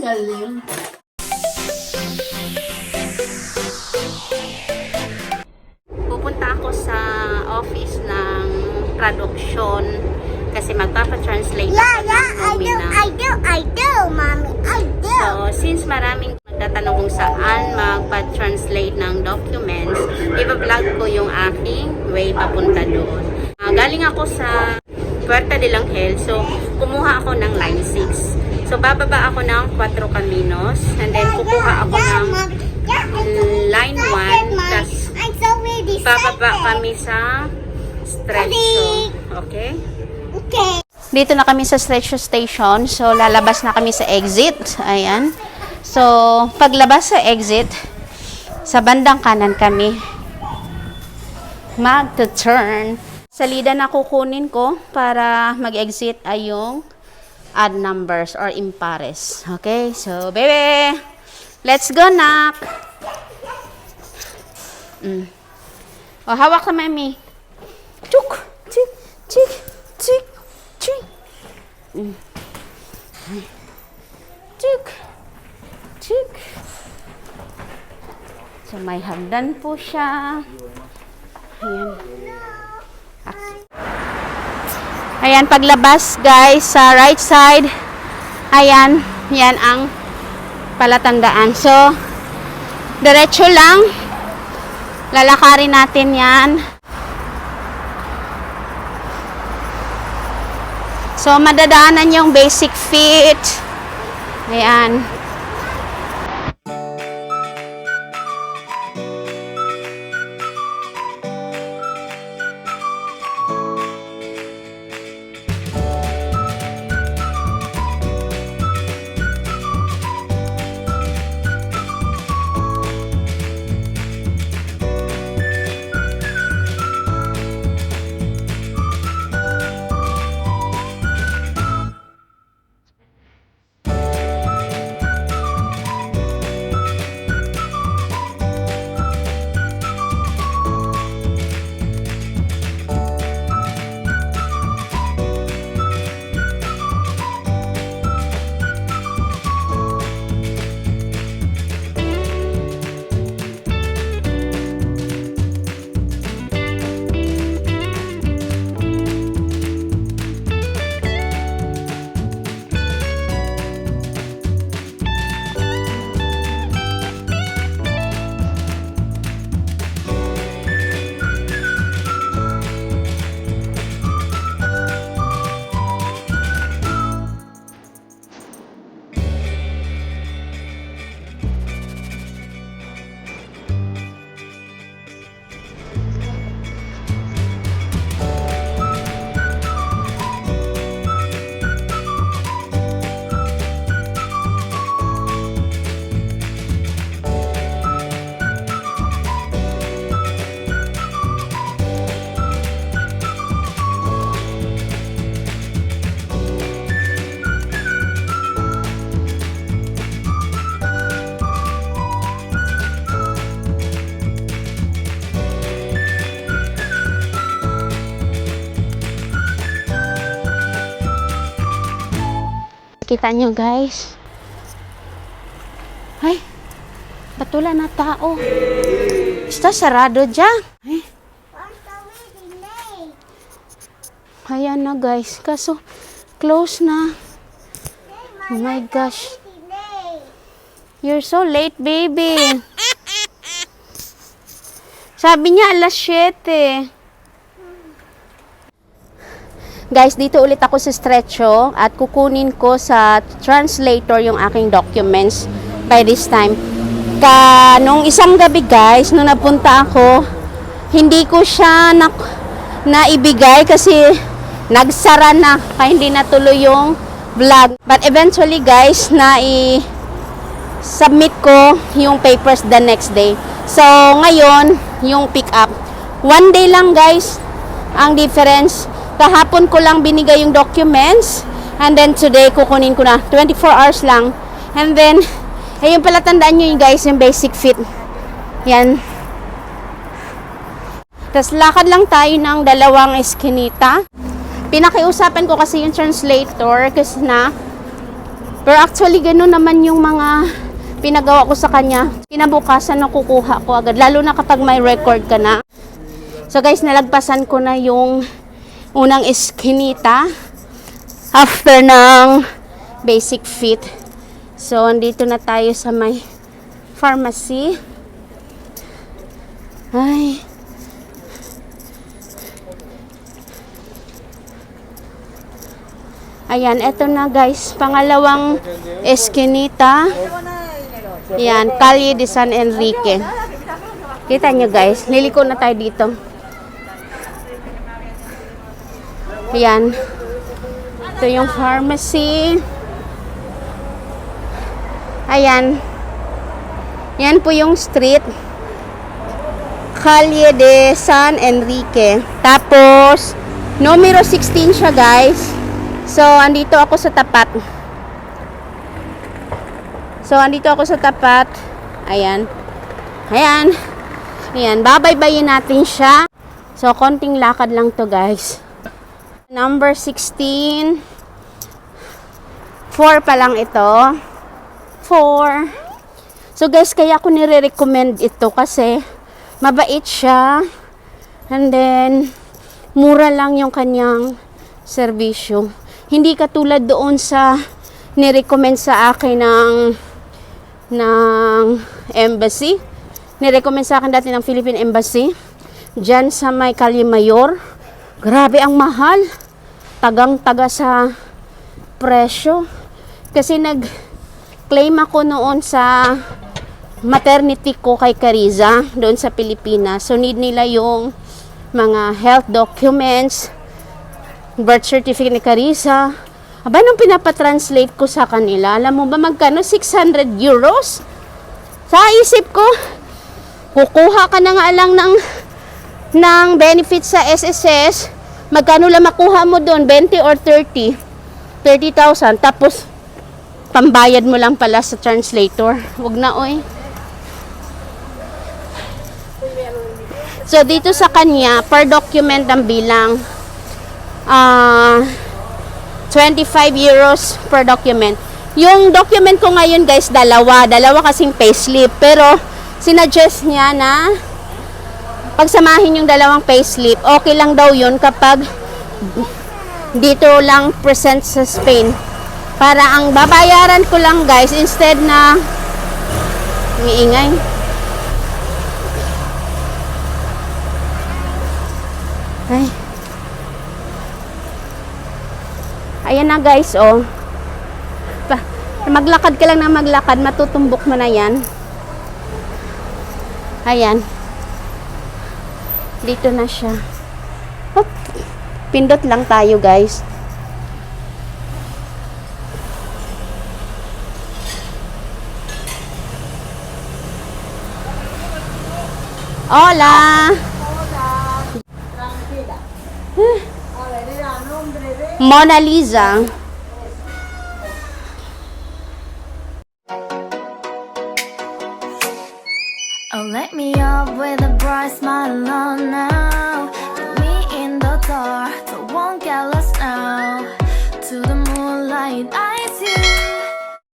Galing. Pupunta ako sa office ng traduksyon kasi magpapa-translate ako ng nomina. I do, mommy, I do. So, since maraming nagtatanong kung saan magpa-translate ng documents, i-vlog ko yung aking way papunta doon. Galing ako sa Puerta de Langel, so kumuha ako ng line 6. So, bababa ako ng 4 Caminos, and then kukuha ako ng line 1, tas I'm so ready. bababa kami sa Stretcho. Okay? Okay. Dito na kami sa Stretcho Station. So, lalabas na kami sa exit. Ayan. So, paglabas sa exit, sa bandang kanan kami mag-turn. Salida na kukunin ko para mag-exit ay yung odd numbers or impares. Okay? So, baby! Let's go, nak! O, hawak ka, mami. Chuk! Chik! Chik! Chik! Chik! Chik! Chik! So, may hagdan po siya. Ayan. Ayan, paglabas, guys, sa right side. Ayan, yan ang palatandaan. So, diretso lang. Lalakarin natin yan. So, madadaanan yung basic fit. Ayan. Kita nyo, guys. Ay, batula na tao. Está sarado dyan. Ay, I'm so ready, late. ayan na, guys. Kaso, close na. Oh my gosh. Late. You're so late, baby. Sabi niya, alas 7. Guys, dito ulit ako sa Stretcho at kukunin ko sa translator yung aking documents by this time. Nung isang gabi, guys, nung napunta ako, hindi ko siya naibigay kasi nagsara na, kaya hindi natuloy yung vlog. But eventually, guys, submit ko yung papers the next day. So, ngayon, yung pick up. One day lang, guys, ang difference. Kahapon ko lang binigay yung documents. And then today, kukunin ko na. 24 hours lang. And then, yung pala tandaan nyo guys, yung basic fit. Yan. Tapos lakad lang tayo ng dalawang eskinita. Pinakiusapan ko kasi yung translator kasi na, pero actually gano'n naman yung mga pinagawa ko sa kanya. Kinabukasan na kukuha ko agad, lalo na kapag may record ka na. So guys, nalagpasan ko na yung unang eskinita after ng basic fit. So andito na tayo sa may pharmacy. Ay. Ayan, eto na guys, pangalawang eskinita. Yan, Calle de San Enrique. Kita nyo guys, liliko na tayo dito. Yan. Ito yung pharmacy. Ayan. Yan po yung street. Calle de San Enrique. Tapos, numero 16 siya guys. So, andito ako sa tapat. Ayan. Ayan. Ayan. Babaybayin natin siya. So, konting lakad lang to guys. Number 16. 4 pa lang ito. 4. So, guys, kaya ako nire-recommend ito kasi mabait siya. And then, mura lang yung kanyang serbisyo. Hindi katulad doon sa nirecommend sa akin ng embassy. Nirecommend sa akin dati ng Philippine Embassy. Diyan sa may Calle Mayor. Grabe ang mahal. Tagang-taga sa presyo. Kasi nag-claim ako noon sa maternity ko kay Cariza doon sa Pilipinas. So need nila yung mga health documents, birth certificate ni Cariza. Aba, nung pinapatranslate ko sa kanila, alam mo ba magkano? 600 euros? Sa isip ko, kukuha ka na nga lang ng benefits sa SSS, magkano lang makuha mo doon? 20 or 30? 30,000. Tapos, pambayad mo lang pala sa translator. Huwag na, oy. So, dito sa kanya, per document ang bilang 25 euros per document. Yung document ko ngayon guys, dalawa kasing payslip. Pero sinuggest niya na pagsamahin yung dalawang payslip. Okay lang daw yun kapag dito lang present sa Spain. Para ang babayaran ko lang guys, instead na umiingay. Ay. Ayan na guys, oh. Maglakad ka lang na maglakad, matutumbok mo na yan. Ayan. Dito na siya. Hop. Pindot lang tayo guys. Hola. Mona Lisa. Oh, let me up with a bright smile on now. Put me in the dark.